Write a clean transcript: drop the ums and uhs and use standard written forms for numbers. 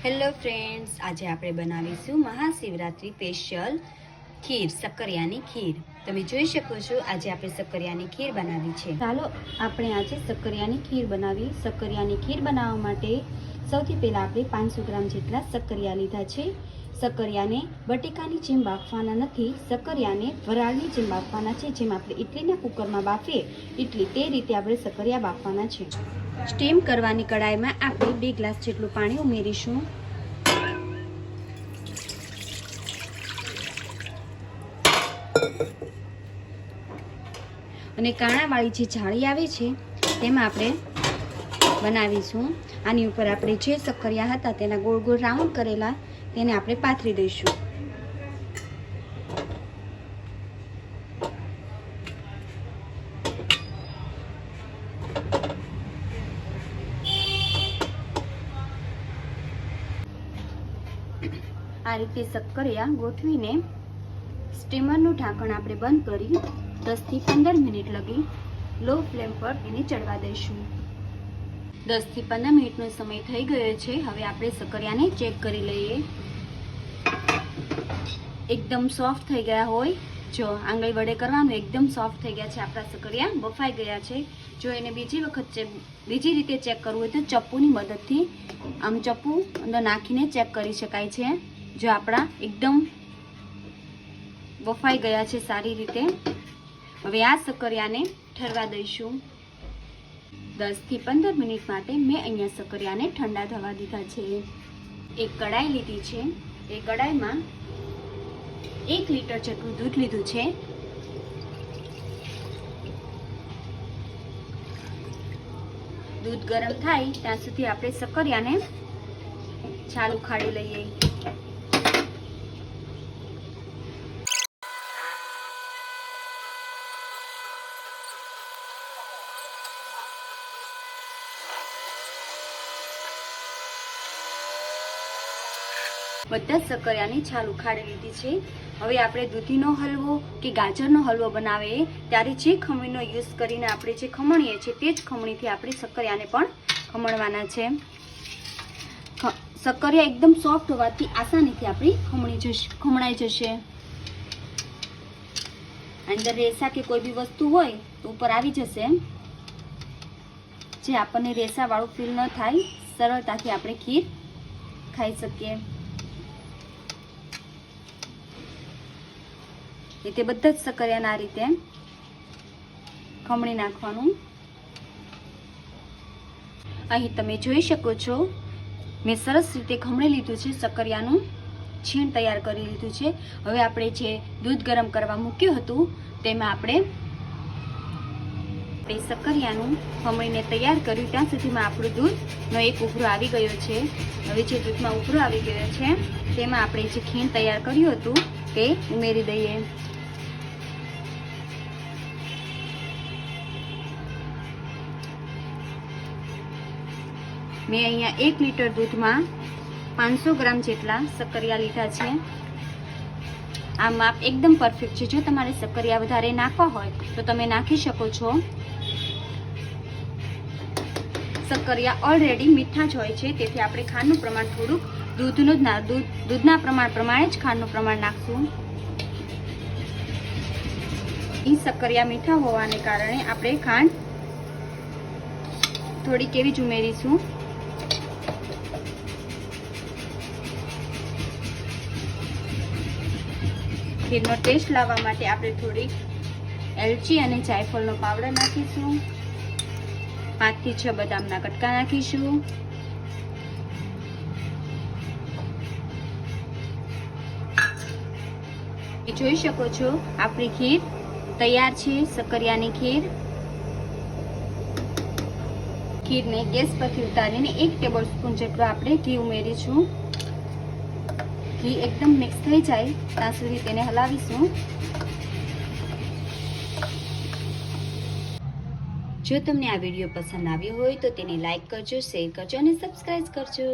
Hello friends, આજે આપણે બનાવીશું મહાશિવરાત્રી સ્પેશિયલ ખીર, સક્કરિયાની ખીર. તમે જોઈ શકો છો આજે આપણે સક્કરિયાની ખીર બનાવી છે. ચાલો આપણે આજે સક્કરિયાની ખીર બનાવી. સક્કરિયાની ખીર બનાવવા માટે સૌથી પહેલાં આપણે 500 ગ્રામ જેટલા સક્કરિયા લીધા છે. સક્કરિયાને બટેકાની જેમ બાફવાના નથી, સક્કરિયાને વરાળની જેમ બાફવાના છે. જેમ આપણે ઇડલીના કુકરમાં બાફીએ ઇડલી, તે રીતે આપણે સક્કરિયા બાફવાના છે. સ્ટીમ કરવાની કડાઈમાં આપણે 2 ગ્લાસ જેટલું પાણી ઉમેરીશું. અને કાણાવાળી જે જાળી આવે છે તેમાં આપણે બનાવીશું. આની ઉપર આપણે જે સક્કરિયા હતા તેના ગોળ ગોળ રાઉન્ડ કરેલા તેને આપણે પાથરી દઈશું. આ રીતે સક્કરિયા ગોઠવીને સ્ટીમરનું ઢાંકણ આપણે બંધ કરી 10 થી 15 મિનિટ લગી લો ફ્લેમ પર એને ચડવા દઈશું. 10 થી 15 મિનિટનો સમય થઈ ગયો છે. હવે આપણે સક્કરિયાને ચેક કરી લઈએ. એકદમ સોફ્ટ થઈ ગયા હોય, જો આંગળી વડે કરવાનું, એકદમ સોફ્ટ થઈ ગયા છે. આપણા સક્કરિયા બફાઈ ગયા છે. જો એને બીજી રીતે ચેક કરવું હોય તો ચપ્પુની મદદથી આમ ચપ્પુ અંદર નાખીને ચેક કરી શકાય છે. જો આપણા એકદમ બફાઈ ગયા છે સારી રીતે. હવે આ સક્કરિયાને ઠરવા દઈશું. 10 થી 15 મિનિટ માટે મેં અહીંયા સક્કરિયાને ઠંડા થવા દીધા છે. એક કડાઈ લીધી છે. એ કડાઈમાં 1 લીટર જેટલું દૂધ લીધું છે. દૂધ ગરમ થાય ત્યાં સુધી આપણે સક્કરિયાને છાલ ઉખાડી લઈએ. બધા સક્કરિયાની છાલ ઉખાડી લીધી છે. હવે આપણે દૂધીનો હલવો કે ગાજરનો હલવો બનાવીએ ત્યારે જે ખમણીનો યુઝ કરીને આપણે જે ખમણીએ છીએ તે જ ખમણીથી આપણે સક્કરિયાને પણ ખમણવાના છે. સક્કરિયા એકદમ સોફ્ટ હોવાથી આસાનીથી આપણી ખમણાઈ જશે. અંદર રેસા કે કોઈ બી વસ્તુ હોય તો ઉપર આવી જશે, જે આપણને રેસાવાળું ફીલ ન થાય. સરળતાથી આપણે ખીર ખાઈ શકીએ. રીતે બધા જ સક્કરિયાને આ રીતે ખમણી નાખવાનું. અહીં તમે જોઈ શકો છો મેં સરસ રીતે ખમણી લીધું છે. સક્કરિયાનું છીણ તૈયાર કરી લીધું છે. હવે આપણે જે દૂધ ગરમ કરવા મૂક્યું હતું તેમાં આપણે સક્કરિયાનું ખમણીને તૈયાર કર્યું. ત્યાં સુધીમાં આપણું દૂધનો એક ઉભરો આવી ગયો છે. હવે જે દૂધમાં ઉભરો આવી ગયો છે તેમાં આપણે જે ખીણ તૈયાર કર્યું હતું તે ઉમેરી દઈએ. મેં અહીંયા 1 લીટર દૂધમાં 500 ગ્રામ જેટલા સક્કરિયા લીધા છે. આ માપ એકદમ પરફેક્ટ છે. જો તમારે સક્કરિયા વધારે નાખવા હોય તો તમે નાખી શકો છો. સક્કરિયા ઓલરેડી મીઠા જ હોય છે, તેથી આપણે ખાંડનું પ્રમાણ થોડુંક દૂધના પ્રમાણ પ્રમાણે જ ખાંડનું પ્રમાણ નાખશું. એ સક્કરિયા મીઠા હોવાને કારણે આપણે ખાંડ થોડીક એવી જ ઉમેરીશું. ખીરનો ટેસ્ટ લાવવા માટે આપણે થોડીક એલચી અને જાયફળનો પાવડર નાખીશું. 5 થી 6 બદામના કટકા નાખીશું. જોઈ શકો છો આપણી ખીર તૈયાર છે. સક્કરિયાની ખીર. ખીરને ગેસ પરથી ઉતારીને 1 ટેબલસ્પૂન જેટલું આપણે ઘી ઉમેરીશું. ઘી એકદમ મિક્સ થઈ જાય ત્યાં સુધી તેને હલાવીશું. જો તમને આ વિડીયો પસંદ આવ્યો હોય તો તેને લાઈક કરજો, શેર કરજો અને સબસ્ક્રાઇબ કરજો.